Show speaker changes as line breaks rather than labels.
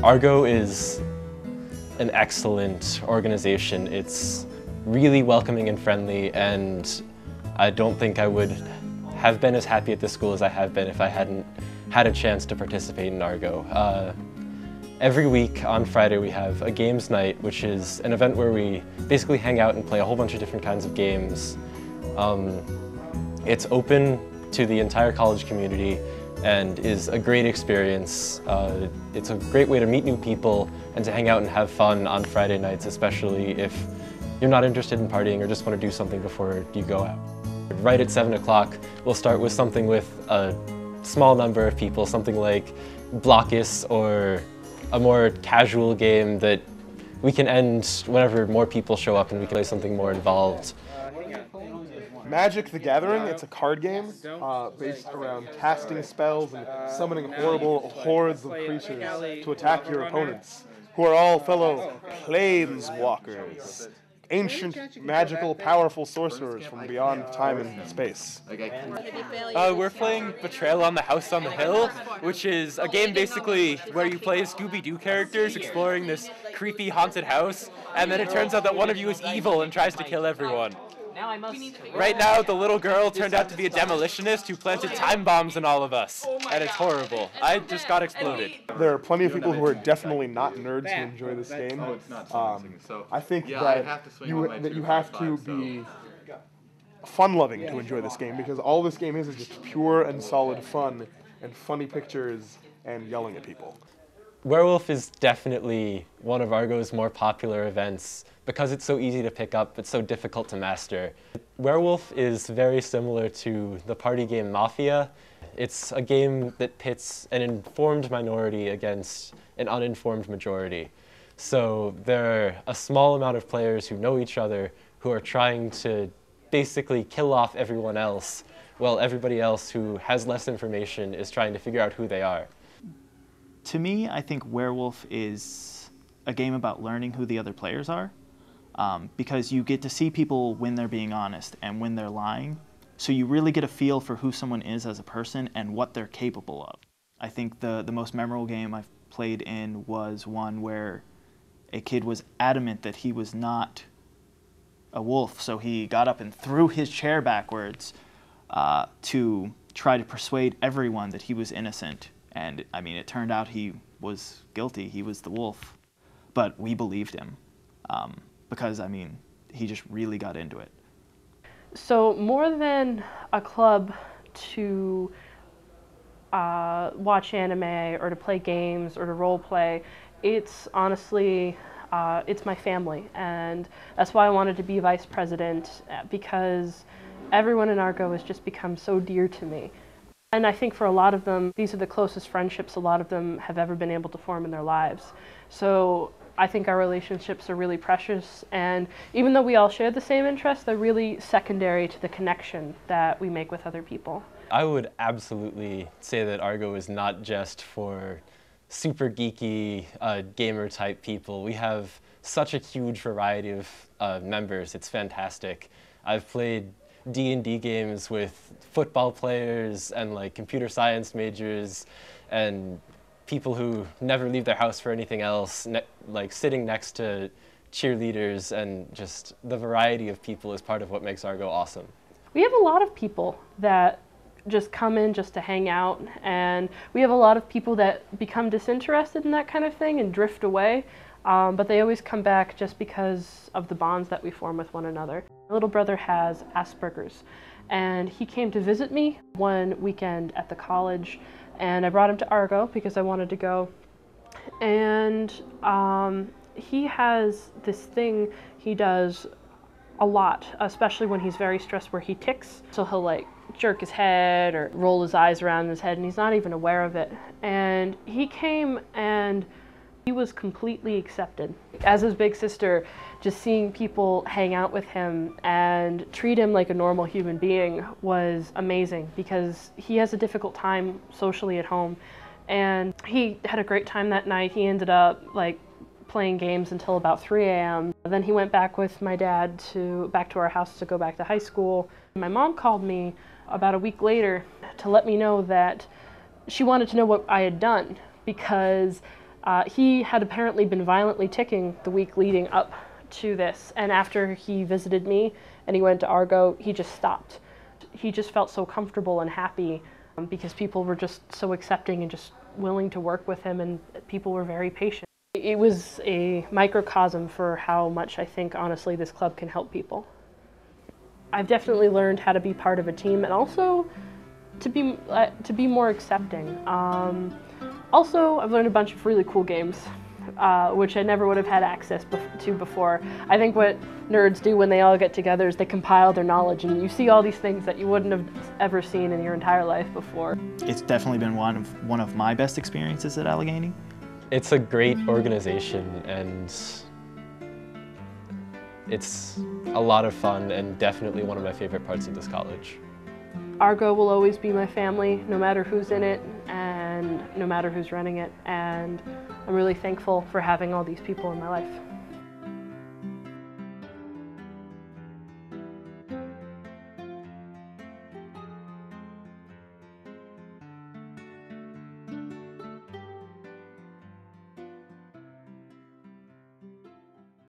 Argo is an excellent organization. It's really welcoming and friendly, and I don't think I would have been as happy at this school as I have been if I hadn't had a chance to participate in Argo. Every week on Friday we have a games night, which is an event where we basically hang out and play a whole bunch of different kinds of games. It's open to the entire college community and is a great experience. It's a great way to meet new people and to hang out and have fun on Friday nights, especially if you're not interested in partying or just want to do something before you go out. Right at 7 o'clock, we'll start with something with a small number of people, something like Blockus or a more casual game that we can end whenever more people show up and we can play something more involved.
Magic the Gathering, it's a card game based around casting spells and summoning horrible hordes of creatures to attack your opponents, who are all fellow planeswalkers, ancient, magical, powerful sorcerers from beyond time and space.
We're playing Betrayal on the House on the Hill, which is a game basically where you play Scooby-Doo characters exploring this creepy haunted house, and then it turns out that one of you is evil and tries to kill everyone. Right now, the little girl turned out to be a demolitionist who planted time bombs on all of us, and it's horrible. I just got exploded.
There are plenty of people who are definitely not nerds who enjoy this game. I think that you have to be fun-loving to enjoy this game, because all this game is just pure and solid fun and funny pictures and yelling at people.
Werewolf is definitely one of Argo's more popular events because it's so easy to pick up but so difficult to master. Werewolf is very similar to the party game Mafia. It's a game that pits an informed minority against an uninformed majority. So there are a small amount of players who know each other who are trying to basically kill off everyone else, while everybody else who has less information is trying to figure out who they are.
To me, I think Werewolf is a game about learning who the other players are, because you get to see people when they're being honest and when they're lying, so you really get a feel for who someone is as a person and what they're capable of. I think the most memorable game I've played in was one where a kid was adamant that he was not a wolf, so he got up and threw his chair backwards to try to persuade everyone that he was innocent. And I mean, it turned out he was guilty. He was the wolf. But we believed him because, I mean, he just really got into it.
So more than a club to watch anime or to play games or to role play, it's honestly, it's my family. And that's why I wanted to be vice president, because everyone in Argo has just become so dear to me. And I think for a lot of them, these are the closest friendships a lot of them have ever been able to form in their lives. So I think our relationships are really precious, and even though we all share the same interests, they're really secondary to the connection that we make with other people.
I would absolutely say that Argo is not just for super geeky gamer type people. We have such a huge variety of members. It's fantastic. I've played D&D games with football players and like computer science majors and people who never leave their house for anything else, like sitting next to cheerleaders, and just the variety of people is part of what makes Argo awesome.
We have a lot of people that just come in just to hang out, and we have a lot of people that become disinterested in that kind of thing and drift away. But they always come back just because of the bonds that we form with one another. My little brother has Asperger's, and he came to visit me one weekend at the college, and I brought him to Argo because I wanted to go. And he has this thing he does a lot, especially when he's very stressed, where he tics. So he'll like jerk his head or roll his eyes around his head, and he's not even aware of it. And he came and he was completely accepted. As his big sister, just seeing people hang out with him and treat him like a normal human being was amazing, because he has a difficult time socially at home. And he had a great time that night. He ended up like playing games until about 3 a.m. Then he went back with my dad back to our house to go back to high school. My mom called me about a week later to let me know that she wanted to know what I had done, because He had apparently been violently ticking the week leading up to this, and after he visited me and he went to Argo, he just stopped. He just felt so comfortable and happy because people were just so accepting and just willing to work with him, and people were very patient. It was a microcosm for how much I think, honestly, this club can help people. I've definitely learned how to be part of a team and also to be more accepting. Also, I've learned a bunch of really cool games, which I never would have had access to before. I think what nerds do when they all get together is they compile their knowledge, and you see all these things that you wouldn't have ever seen in your entire life before.
It's definitely been one of my best experiences at Allegheny.
It's a great organization, and it's a lot of fun and definitely one of my favorite parts of this college.
Argo will always be my family, no matter who's in it and no matter who's running it, and I'm really thankful for having all these people in my life.